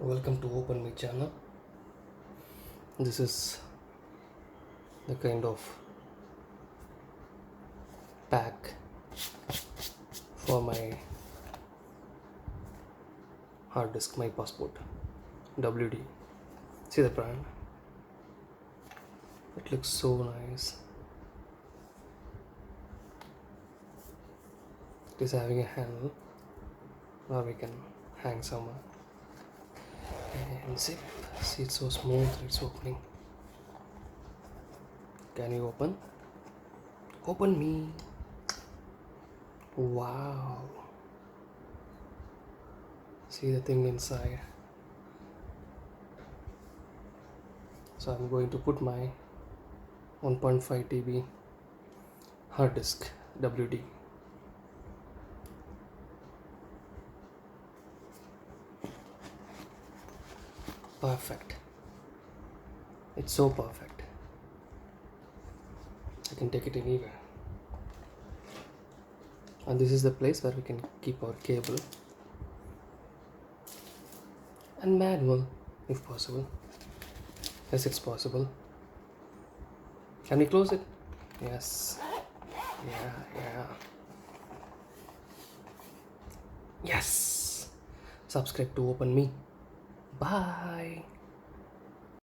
Welcome to Open Me channel. This is the kind of pack for my hard disk, my passport, WD. See the brand? It looks so nice. It is having a handle where we can hang somewhere. And zip. See, it's so smooth, it's opening. Can you open? Open me. Wow. See the thing inside. So I'm going to put my 1.5 TB hard disk WD. Perfect. It's so perfect. I can take it anywhere. And this is the place where we can keep our cable and manual if possible. Yes, it's possible. Can we close it? Yes. Yeah. Yes. Subscribe to Open Me. Bye.